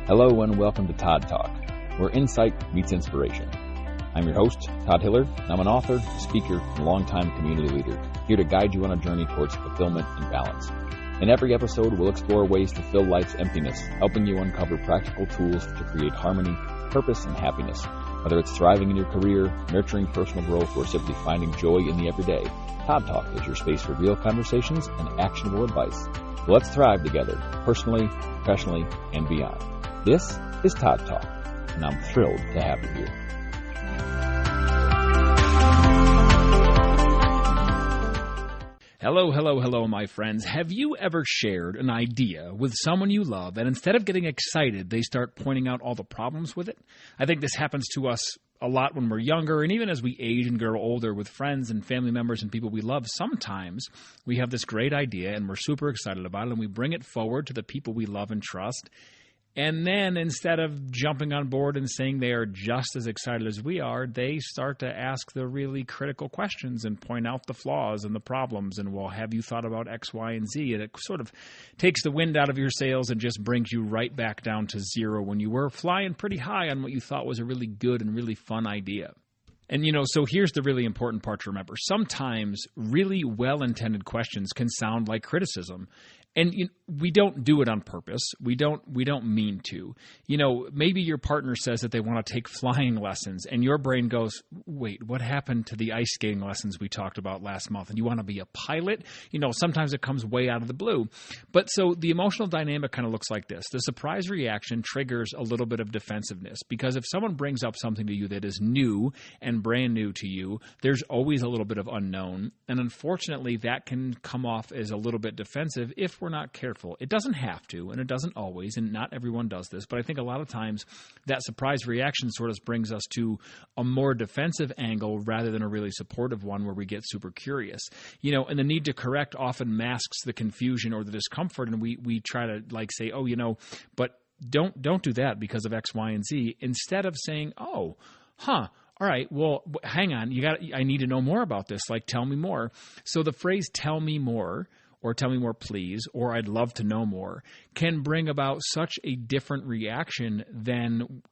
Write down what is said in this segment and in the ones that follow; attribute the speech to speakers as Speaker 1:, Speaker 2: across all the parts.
Speaker 1: Hello and welcome to Todd Talk, where insight meets inspiration. I'm your host, Todd Hiller, and I'm an author, speaker, and longtime community leader, here to guide you on a journey towards fulfillment and balance. In every episode, we'll explore ways to fill life's emptiness, helping you uncover practical tools to create harmony, purpose, and happiness. Whether it's thriving in your career, nurturing personal growth, or simply finding joy in the everyday, Todd Talk is your space for real conversations and actionable advice. So let's thrive together, personally, professionally, and beyond. This is Todd Talk, and I'm thrilled to have you here.
Speaker 2: Hello, my friends. Have you ever shared an idea with someone you love, and instead of getting excited, they start pointing out all the problems with it? I think this happens to us a lot when we're younger, and even as we age and grow older with friends and family members and people we love. Sometimes we have this great idea, and we're super excited about it, and we bring it forward to the people we love and trust. And then instead of jumping on board and saying they are just as excited as we are, they start to ask the really critical questions and point out the flaws and the problems. And, well, have you thought about X, Y, and Z? And it sort of takes the wind out of your sails and just brings you right back down to zero when you were flying pretty high on what you thought was a really good and really fun idea. And, so here's the really important part to remember. Sometimes really well-intended questions can sound like criticism. And we don't do it on purpose. We don't mean to. Maybe your partner says that they want to take flying lessons, and your brain goes, wait, what happened to the ice skating lessons we talked about last month? And you want to be a pilot? Sometimes it comes way out of the blue. But so the emotional dynamic kind of looks like this. The surprise reaction triggers a little bit of defensiveness, because if someone brings up something to you that is new and brand new to you, there's always a little bit of unknown. And unfortunately, that can come off as a little bit defensive if we're not careful. It doesn't have to, and it doesn't always, and not everyone does this, but I think a lot of times that surprise reaction sort of brings us to a more defensive angle rather than a really supportive one where we get super curious. And the need to correct often masks the confusion or the discomfort, and we try to say, but don't do that because of X, Y, and Z, instead of saying, all right, well, hang on, I need to know more about this, tell me more. So the phrase tell me more, or tell me more please, or I'd love to know more, can bring about such a different reaction than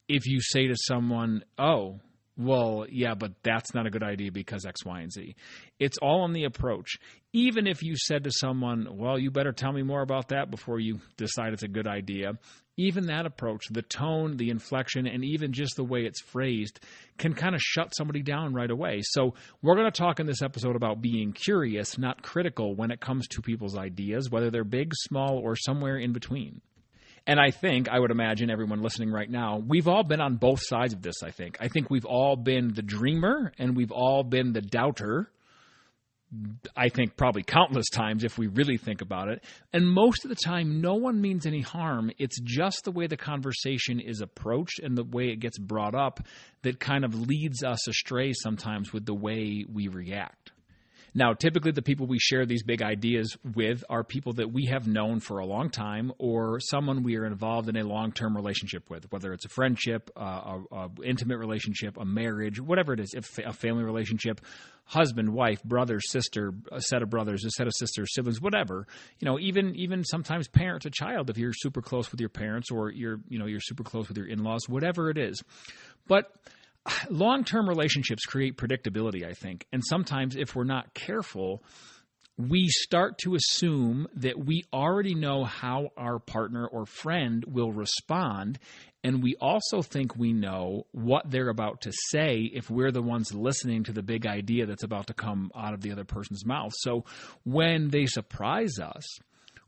Speaker 2: if you say to someone, oh, well, yeah, but that's not a good idea because X, Y, and Z. It's all in the approach. Even if you said to someone, well, you better tell me more about that before you decide it's a good idea, even that approach, the tone, the inflection, and even just the way it's phrased can kind of shut somebody down right away. So we're going to talk in this episode about being curious, not critical, when it comes to people's ideas, whether they're big, small, or somewhere in between. And I would imagine everyone listening right now, we've all been on both sides of this, I think. I think we've all been the dreamer and we've all been the doubter. I think probably countless times if we really think about it. And most of the time, no one means any harm. It's just the way the conversation is approached and the way it gets brought up that kind of leads us astray sometimes with the way we react. Now, typically the people we share these big ideas with are people that we have known for a long time or someone we are involved in a long-term relationship with, whether it's a friendship, a intimate relationship, a marriage, whatever it is, if a family relationship, husband, wife, brother, sister, a set of brothers, a set of sisters, siblings, whatever. Even sometimes parent to child if you're super close with your parents or you're super close with your in-laws, whatever it is. But long-term relationships create predictability, I think. And sometimes if we're not careful, we start to assume that we already know how our partner or friend will respond. And we also think we know what they're about to say if we're the ones listening to the big idea that's about to come out of the other person's mouth. So when they surprise us,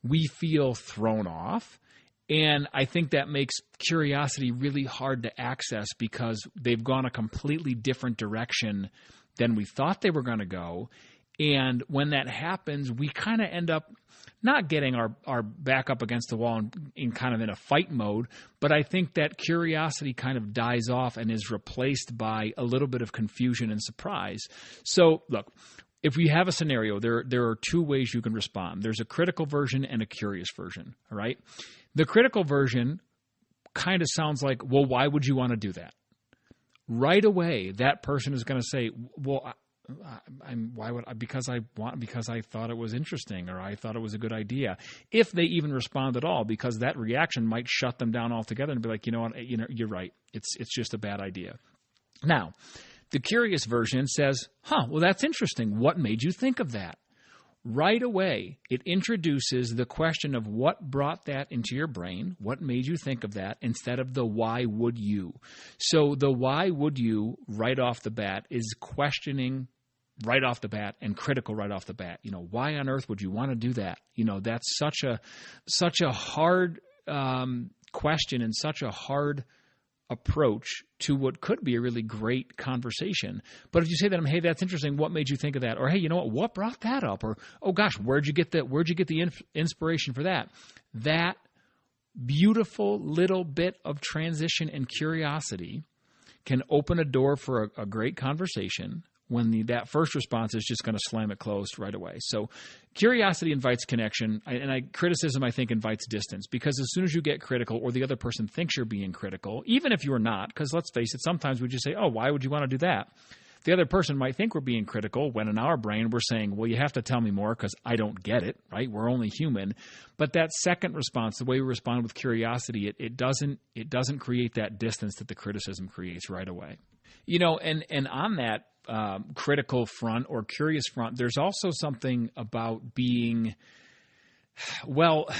Speaker 2: we feel thrown off. And I think that makes curiosity really hard to access because they've gone a completely different direction than we thought they were going to go. And when that happens, we kind of end up not getting our back up against the wall in kind of in a fight mode, but I think that curiosity kind of dies off and is replaced by a little bit of confusion and surprise. So look, if we have a scenario, there are two ways you can respond. There's a critical version and a curious version, all right? The critical version kind of sounds like, well, why would you want to do that? Right away, that person is going to say, well, because I thought it was interesting, or I thought it was a good idea. If they even respond at all, because that reaction might shut them down altogether and be like, you know what, you're right. It's just a bad idea. Now, the curious version says, well, that's interesting. What made you think of that? Right away, it introduces the question of what brought that into your brain, what made you think of that, instead of the why would you. So the why would you right off the bat is questioning right off the bat and critical right off the bat. Why on earth would you want to do that? That's such a hard question and such a hard approach to what could be a really great conversation. But if you say to them, hey, that's interesting, what made you think of that? Or, hey, you know what brought that up? Or, oh gosh, where'd you get the inspiration for that? That beautiful little bit of transition and curiosity can open a door for a great conversation when that first response is just going to slam it closed right away. So curiosity invites connection, and criticism, I think, invites distance, because as soon as you get critical or the other person thinks you're being critical, even if you're not, because let's face it, sometimes we just say, oh, why would you want to do that? The other person might think we're being critical when in our brain we're saying, well, you have to tell me more because I don't get it, right? We're only human. But that second response, the way we respond with curiosity, it doesn't create that distance that the criticism creates right away. And on that critical front or curious front, there's also something about being,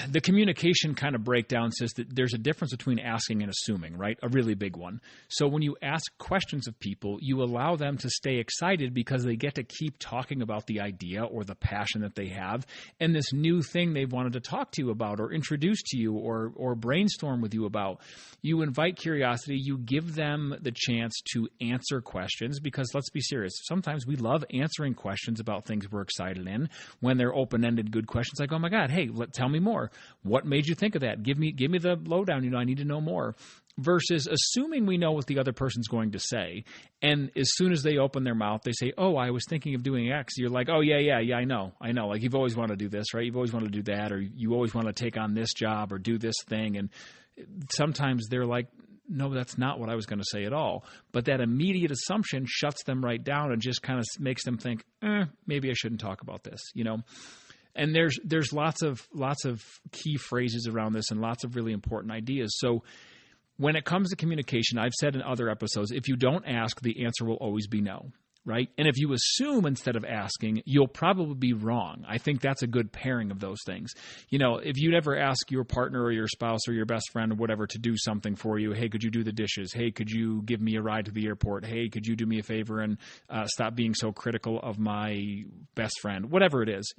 Speaker 2: the communication kind of breakdown says that there's a difference between asking and assuming, right? A really big one. So when you ask questions of people, you allow them to stay excited because they get to keep talking about the idea or the passion that they have and this new thing they've wanted to talk to you about or introduce to you or brainstorm with you about. You invite curiosity. You give them the chance to answer questions because, let's be serious, sometimes we love answering questions about things we're excited in when they're open-ended good questions like, oh my God, hey, tell me more. What made you think of that? Give me the lowdown. I need to know more. Versus assuming we know what the other person's going to say, and as soon as they open their mouth, they say, "Oh, I was thinking of doing X." You're like, "Oh yeah, I know." Like you've always wanted to do this, right? You've always wanted to do that, or you always want to take on this job or do this thing. And sometimes they're like, no, that's not what I was going to say at all. But that immediate assumption shuts them right down and just kind of makes them think, maybe I shouldn't talk about this, And there's lots of key phrases around this and lots of really important ideas. So when it comes to communication, I've said in other episodes, if you don't ask, the answer will always be no. Right? And if you assume instead of asking, you'll probably be wrong. I think that's a good pairing of those things. If you'd ever ask your partner or your spouse or your best friend or whatever to do something for you, hey, could you do the dishes? Hey, could you give me a ride to the airport? Hey, could you do me a favor and stop being so critical of my best friend? Whatever it is,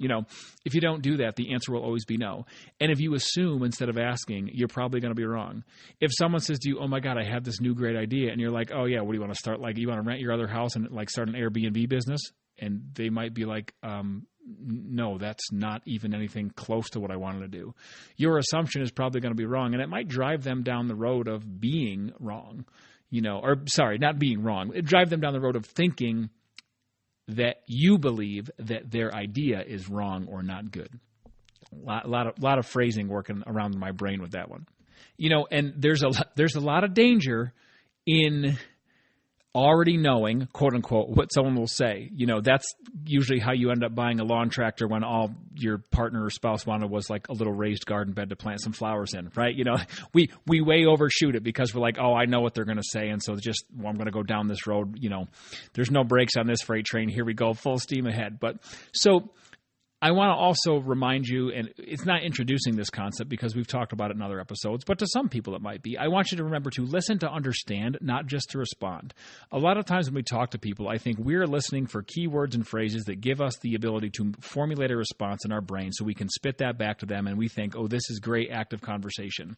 Speaker 2: if you don't do that, the answer will always be no. And if you assume instead of asking, you're probably going to be wrong. If someone says to you, oh my God, I have this new great idea, and you're like, oh yeah, what do you want to start? Like, you want to rent your other house and like start an Airbnb business? And they might be like, no, that's not even anything close to what I wanted to do. Your assumption is probably going to be wrong, and it might drive them down the road of being wrong, not being wrong. It drive them down the road of thinking that you believe that their idea is wrong or not good. A lot of phrasing working around in my brain with that one. And there's a lot of danger in already knowing, quote unquote, what someone will say. That's usually how you end up buying a lawn tractor when all your partner or spouse wanted was like a little raised garden bed to plant some flowers in, right? We way overshoot it because we're like, oh, I know what they're going to say. And so I'm going to go down this road. There's no brakes on this freight train. Here we go, full steam ahead. But so I want to also remind you, and it's not introducing this concept because we've talked about it in other episodes, but to some people it might be. I want you to remember to listen to understand, not just to respond. A lot of times when we talk to people, I think we're listening for keywords and phrases that give us the ability to formulate a response in our brain so we can spit that back to them and we think, oh, this is great active conversation.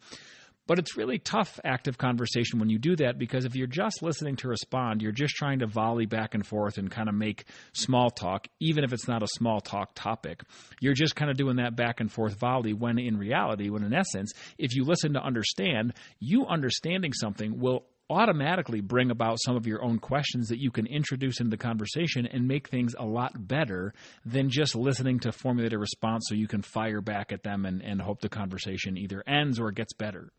Speaker 2: But it's really tough active conversation when you do that because if you're just listening to respond, you're just trying to volley back and forth and kind of make small talk, even if it's not a small talk topic. You're just kind of doing that back and forth volley when in reality, when in essence, if you listen to understand, you understanding something will automatically bring about some of your own questions that you can introduce into the conversation and make things a lot better than just listening to formulate a response so you can fire back at them and hope the conversation either ends or gets better.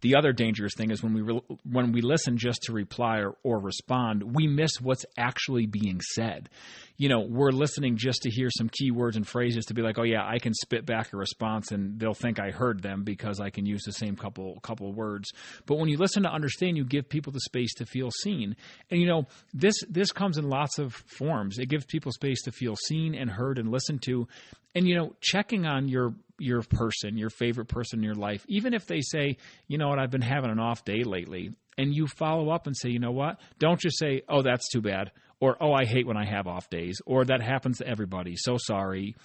Speaker 2: The other dangerous thing is when we listen just to reply or respond, we miss what's actually being said. We're listening just to hear some keywords and phrases to be like, oh yeah, I can spit back a response and they'll think I heard them because I can use the same couple words. But when you listen to understand, you give people the space to feel seen. And this comes in lots of forms. It gives people space to feel seen and heard and listened to. And checking on your person, your favorite person in your life, even if they say, you know what, I've been having an off day lately, and you follow up and say, you know what, don't just say, oh, that's too bad, or, oh, I hate when I have off days, or that happens to everybody, so sorry.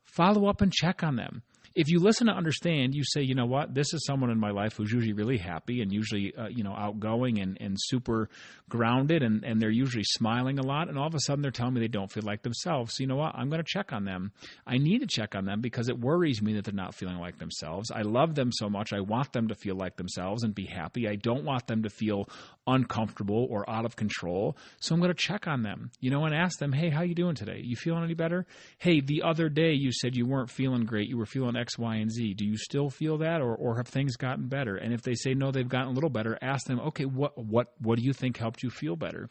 Speaker 2: Follow up and check on them. If you listen to understand, you say, you know what, this is someone in my life who's usually really happy and usually, outgoing and super grounded, and they're usually smiling a lot, and all of a sudden they're telling me they don't feel like themselves. So you know what, I'm going to check on them. I need to check on them because it worries me that they're not feeling like themselves. I love them so much. I want them to feel like themselves and be happy. I don't want them to feel uncomfortable or out of control. So I'm going to check on them, and ask them, hey, how you doing today? You feeling any better? Hey, the other day you said you weren't feeling great. You were feeling X, Y, and Z. Do you still feel that, or have things gotten better? And if they say no, they've gotten a little better, ask them, okay, what do you think helped you feel better?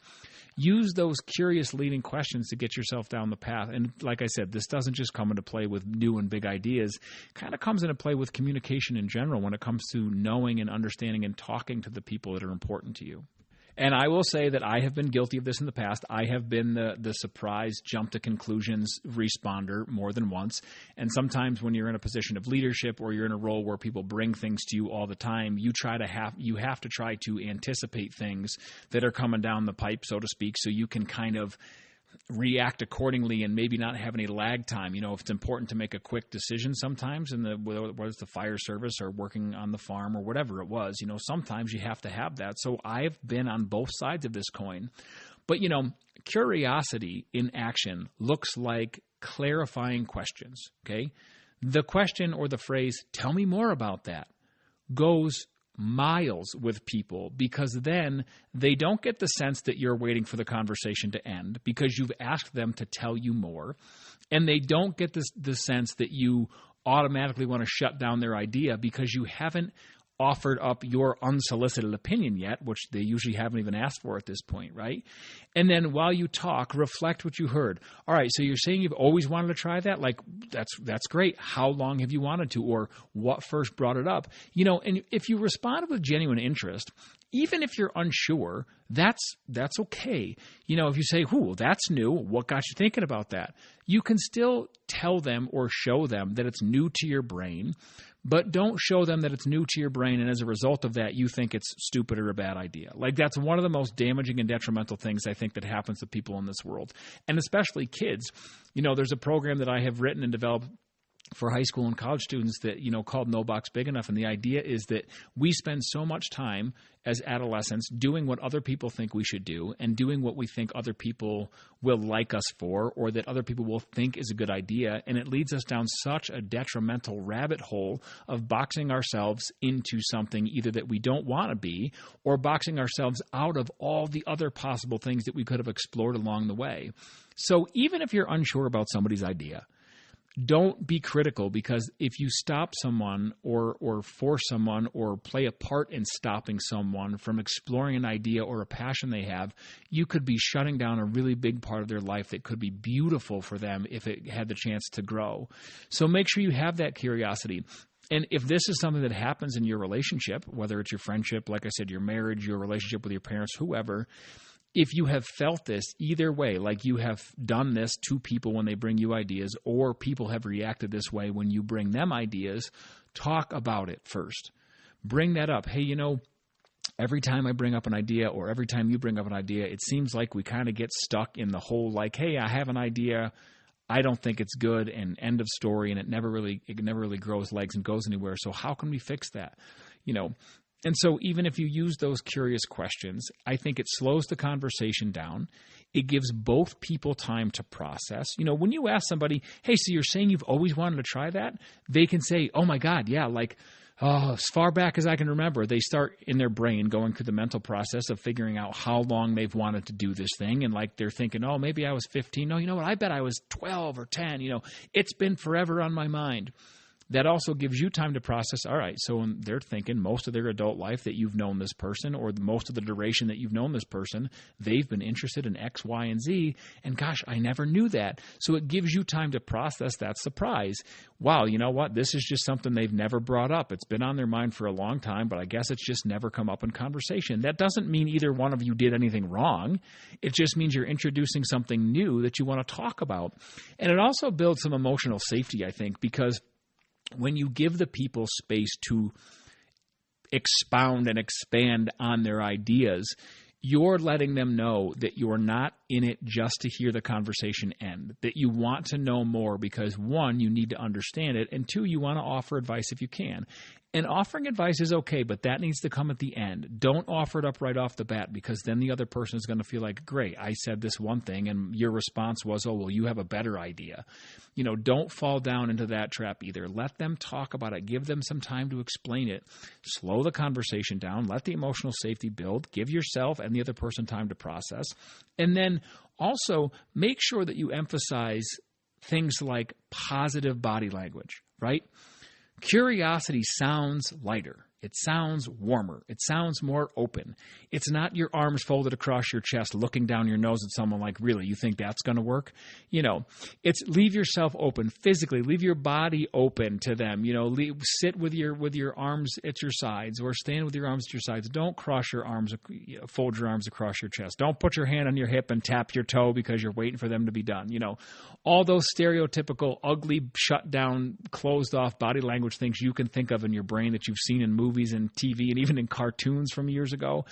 Speaker 2: Use those curious leading questions to get yourself down the path. And like I said, this doesn't just come into play with new and big ideas. It kind of comes into play with communication in general when it comes to knowing and understanding and talking to the people that are important to you. And I will say that I have been guilty of this in the past. I have been the surprise, jump to conclusions responder more than once. And sometimes when you're in a position of leadership or you're in a role where people bring things to you all the time, you have to try to anticipate things that are coming down the pipe, so to speak, so you can kind of react accordingly and maybe not have any lag time. If it's important to make a quick decision sometimes whether it's the fire service or working on the farm or whatever it was, sometimes you have to have that. So I've been on both sides of this coin. But, curiosity in action looks like clarifying questions, okay? The question or the phrase, tell me more about that, goes miles with people, because then they don't get the sense that you're waiting for the conversation to end because you've asked them to tell you more, and they don't get the sense that you automatically want to shut down their idea because you haven't offered up your unsolicited opinion yet, which they usually haven't even asked for at this point, right? And then while you talk, reflect what you heard. All right, so you're saying you've always wanted to try that? Like, that's great. How long have you wanted to? Or what first brought it up? And if you respond with genuine interest, even if you're unsure, that's okay. If you say, that's new, what got you thinking about that? You can still tell them or show them that it's new to your brain, but don't show them that it's new to your brain, and as a result of that, you think it's stupid or a bad idea. Like, that's one of the most damaging and detrimental things I think that happens to people in this world, and especially kids. There's a program that I have written and developed for high school and college students that, called No Box Big Enough. And the idea is that we spend so much time as adolescents doing what other people think we should do and doing what we think other people will like us for, or that other people will think is a good idea. And it leads us down such a detrimental rabbit hole of boxing ourselves into something either that we don't want to be, or boxing ourselves out of all the other possible things that we could have explored along the way. So even if you're unsure about somebody's idea, don't be critical, because if you stop someone or force someone or play a part in stopping someone from exploring an idea or a passion they have, you could be shutting down a really big part of their life that could be beautiful for them if it had the chance to grow. So make sure you have that curiosity. And if this is something that happens in your relationship, whether it's your friendship, like I said, your marriage, your relationship with your parents, whoever, if you have felt this either way, like you have done this to people when they bring you ideas, or people have reacted this way when you bring them ideas, talk about it first. Bring that up. Hey, every time I bring up an idea, or every time you bring up an idea, it seems like we kind of get stuck in the whole like, hey, I have an idea, I don't think it's good, and end of story, and it never really grows legs and goes anywhere. So how can we fix that? And so even if you use those curious questions, I think it slows the conversation down. It gives both people time to process. When you ask somebody, hey, so you're saying you've always wanted to try that? They can say, oh my God, yeah, as far back as I can remember. They start in their brain going through the mental process of figuring out how long they've wanted to do this thing. And they're thinking, oh, maybe I was 15. No, you know what? I bet I was 12 or 10. It's been forever on my mind. that also gives you time to process, all right, so when they're thinking most of their adult life that you've known this person, or most of the duration that you've known this person, they've been interested in X, Y, and Z, and gosh, I never knew that. So it gives you time to process that surprise. Wow, you know what? This is just something they've never brought up. It's been on their mind for a long time, but I guess it's just never come up in conversation. That doesn't mean either one of you did anything wrong. It just means you're introducing something new that you want to talk about. And it also builds some emotional safety, I think, because when you give the people space to expound and expand on their ideas, you're letting them know that you're not in it just to hear the conversation end, that you want to know more because, one, you need to understand it, and two, you want to offer advice if you can. And offering advice is okay, but that needs to come at the end. Don't offer it up right off the bat, because then the other person is going to feel like, great, I said this one thing, and your response was, oh, well, you have a better idea. You know, don't fall down into that trap either. Let them talk about it. Give them some time to explain it. Slow the conversation down. Let the emotional safety build. Give yourself and the other person time to process. And then also make sure that you emphasize things like positive body language, right? Curiosity sounds lighter. It sounds warmer. It sounds more open. It's not your arms folded across your chest looking down your nose at someone like, really, you think that's going to work? You know, it's leave yourself open physically. Leave your body open to them. You know, sit with your arms at your sides, or stand with your arms at your sides. Don't cross your arms, fold your arms across your chest. Don't put your hand on your hip and tap your toe because you're waiting for them to be done. You know, all those stereotypical, ugly, shut down, closed off body language things you can think of in your brain that you've seen in movies and TV and even in cartoons from years ago.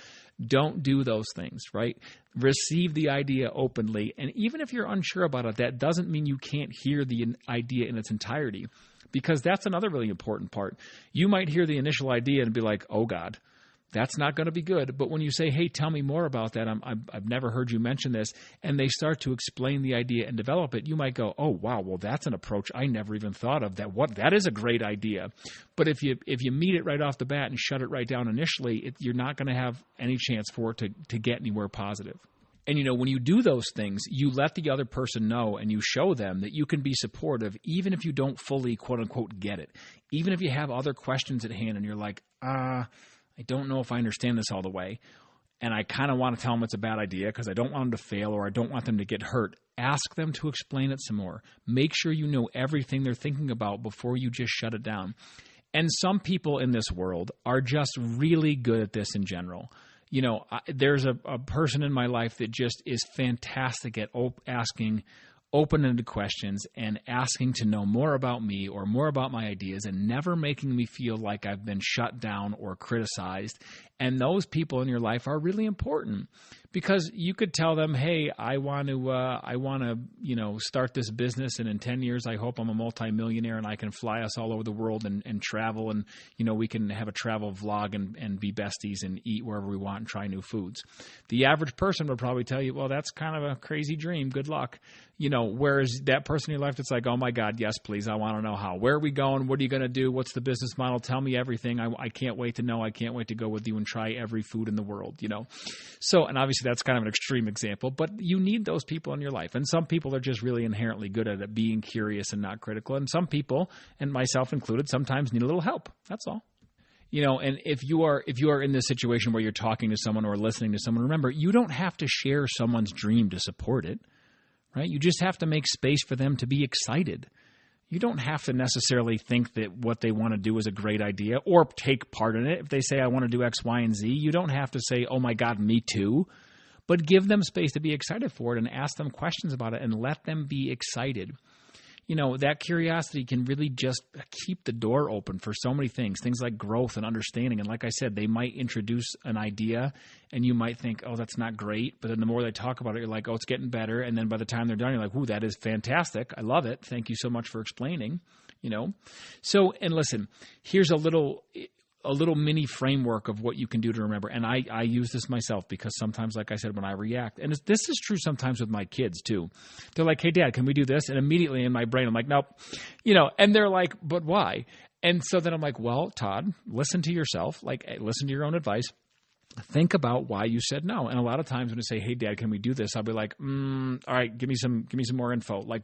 Speaker 2: Don't do those things, right? Receive the idea openly. And even if you're unsure about it, that doesn't mean you can't hear the idea in its entirety, because that's another really important part. You might hear the initial idea and be like, oh God, that's not going to be good. But when you say, hey, tell me more about that, I've never heard you mention this, and they start to explain the idea and develop it, you might go, oh, wow, well, that's an approach I never even thought of. That is a great idea. But if you meet it right off the bat and shut it right down initially, you're not going to have any chance for it to get anywhere positive. And, you know, when you do those things, you let the other person know and you show them that you can be supportive even if you don't fully, quote unquote, get it. Even if you have other questions at hand and you're like, I don't know if I understand this all the way, and I kind of want to tell them it's a bad idea because I don't want them to fail or I don't want them to get hurt. Ask them to explain it some more. Make sure you know everything they're thinking about before you just shut it down. And some people in this world are just really good at this in general. You know, there's a person in my life that just is fantastic at asking open-ended questions and asking to know more about me or more about my ideas and never making me feel like I've been shut down or criticized. And those people in your life are really important, because you could tell them, hey, I want to, start this business, and in 10 years, I hope I'm a multimillionaire and I can fly us all over the world and travel, and, you know, we can have a travel vlog and be besties and eat wherever we want and try new foods. The average person would probably tell you, well, that's kind of a crazy dream. Good luck. You know, whereas that person in your life that's like, oh my God, yes, please. I want to know how. Where are we going? What are you going to do? What's the business model? Tell me everything. I can't wait to know. I can't wait to go with you and try every food in the world, you know? So, and obviously that's kind of an extreme example, but you need those people in your life. And some people are just really inherently good at it, being curious and not critical. And some people, and myself included, sometimes need a little help. That's all. You know, and if you are in this situation where you're talking to someone or listening to someone, remember, you don't have to share someone's dream to support it, right? You just have to make space for them to be excited. You don't have to necessarily think that what they want to do is a great idea or take part in it. If they say, I want to do X, Y, and Z, you don't have to say, oh my God, me too. But give them space to be excited for it and ask them questions about it and let them be excited. You know, that curiosity can really just keep the door open for so many things like growth and understanding. And like I said, they might introduce an idea and you might think, oh, that's not great. But then the more they talk about it, you're like, oh, it's getting better. And then by the time they're done, you're like, ooh, that is fantastic. I love it. Thank you so much for explaining, you know. So, and listen, here's a little mini framework of what you can do to remember. And I use this myself because sometimes, like I said, when I react, and this is true sometimes with my kids too. They're like, hey, Dad, can we do this? And immediately in my brain, I'm like, nope. You know, and they're like, but why? And so then I'm like, well, Todd, listen to yourself, like listen to your own advice. think about why you said no. And a lot of times when I say, hey, Dad, can we do this? I'll be like, all right, give me some more info. Like,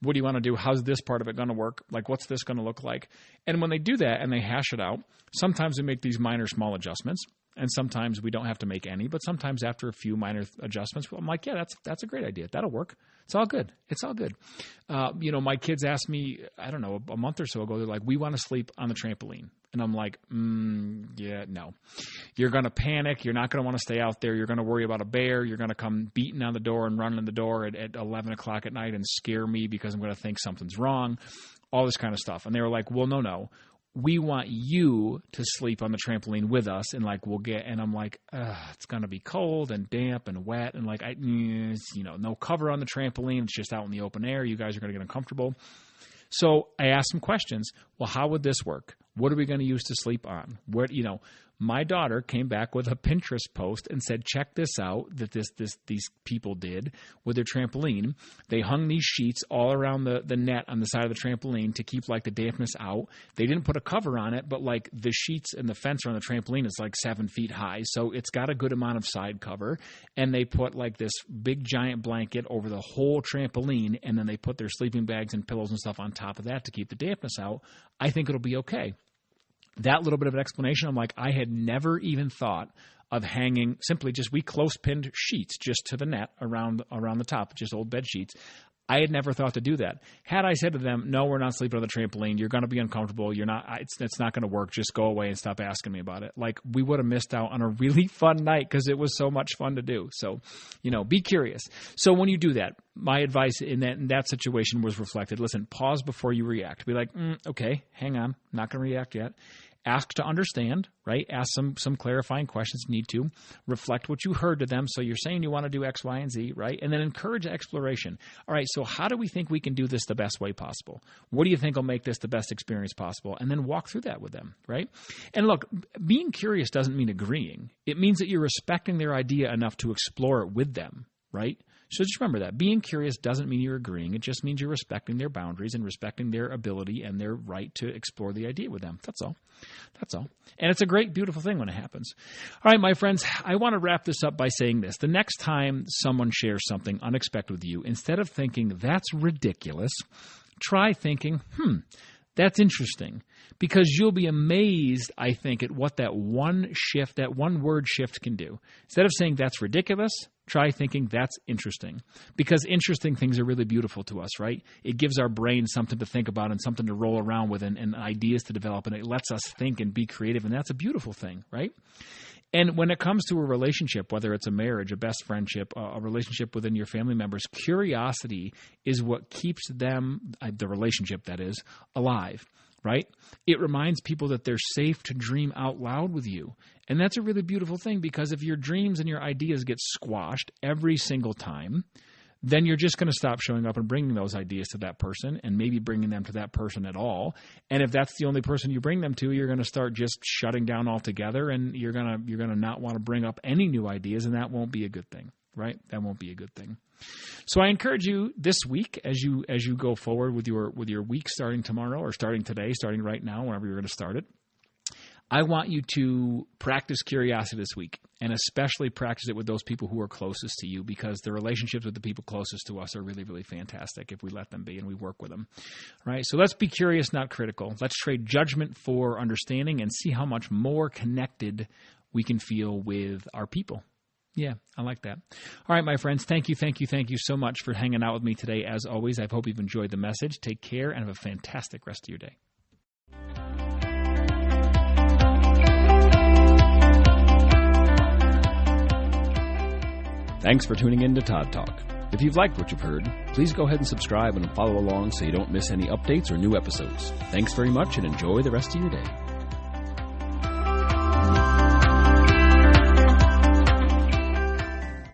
Speaker 2: what do you want to do? How's this part of it going to work? Like, what's this going to look like? And when they do that and they hash it out, sometimes we make these minor, small adjustments. And sometimes we don't have to make any, but sometimes after a few minor adjustments, I'm like, yeah, that's a great idea. That'll work. It's all good. It's all good. My kids asked me, I don't know, a month or so ago, they're like, we want to sleep on the trampoline. And I'm like, yeah, no. You're going to panic. You're not going to want to stay out there. You're going to worry about a bear. You're going to come beating on the door and running in the door at 11 o'clock at night and scare me because I'm going to think something's wrong, all this kind of stuff. And they were like, well, no. We want you to sleep on the trampoline with us, and like and I'm like, it's gonna be cold and damp and wet, and like no cover on the trampoline. It's just out in the open air. You guys are gonna get uncomfortable. So I asked some questions. Well, how would this work? What are we going to use to sleep on? My daughter came back with a Pinterest post and said, check this out that these people did with their trampoline. They hung these sheets all around the net on the side of the trampoline to keep like the dampness out. They didn't put a cover on it, but like the sheets and the fence around the trampoline is like 7 feet high. So it's got a good amount of side cover. And they put like this big giant blanket over the whole trampoline. And then they put their sleeping bags and pillows and stuff on top of that to keep the dampness out. I think it'll be okay. That little bit of an explanation, I'm like, I had never even thought of hanging simply we close pinned sheets just to the net around the top, just old bed sheets. I had never thought to do that. Had I said to them, no, we're not sleeping on the trampoline. You're going to be uncomfortable. You're not, it's not going to work. Just go away and stop asking me about it. Like, we would have missed out on a really fun night because it was so much fun to do. So, be curious. So when you do that, my advice in that situation was reflected. Listen, pause before you react. Be like, okay, hang on. I'm not going to react yet. Ask to understand, right? Ask some clarifying questions. Need to reflect what you heard to them. So you're saying you want to do X, Y, and Z, right? And then encourage exploration. All right, so how do we think we can do this the best way possible? What do you think will make this the best experience possible? And then walk through that with them, right? And look, being curious doesn't mean agreeing. It means that you're respecting their idea enough to explore it with them, right? So just remember that. Being curious doesn't mean you're agreeing. It just means you're respecting their boundaries and respecting their ability and their right to explore the idea with them. That's all. That's all. And it's a great, beautiful thing when it happens. All right, my friends, I want to wrap this up by saying this. The next time someone shares something unexpected with you, instead of thinking, that's ridiculous, try thinking, that's interesting. Because you'll be amazed, I think, at what that one word shift can do. Instead of saying that's ridiculous, try thinking that's interesting. Because interesting things are really beautiful to us, right? It gives our brain something to think about and something to roll around with and ideas to develop. And it lets us think and be creative. And that's a beautiful thing, right? And when it comes to a relationship, whether it's a marriage, a best friendship, a relationship within your family members, curiosity is what keeps them, the relationship that is, alive, right? It reminds people that they're safe to dream out loud with you. And that's a really beautiful thing, because if your dreams and your ideas get squashed every single time, then you're just going to stop showing up and bringing those ideas to that person, and maybe bringing them to that person at all. And if that's the only person you bring them to, you're going to start just shutting down altogether, and you're going to not want to bring up any new ideas, and that won't be a good thing, right? That won't be a good thing. So I encourage you this week, as you go forward with your week starting tomorrow or starting today, starting right now, whenever you're going to start it, I want you to practice curiosity this week, and especially practice it with those people who are closest to you, because the relationships with the people closest to us are really, really fantastic if we let them be and we work with them. All right? So let's be curious, not critical. Let's trade judgment for understanding and see how much more connected we can feel with our people. Yeah, I like that. All right, my friends, thank you so much for hanging out with me today. As always, I hope you've enjoyed the message. Take care and have a fantastic rest of your day.
Speaker 1: Thanks for tuning in to Todd Talk. If you've liked what you've heard, please go ahead and subscribe and follow along so you don't miss any updates or new episodes. Thanks very much, and enjoy the rest of your day.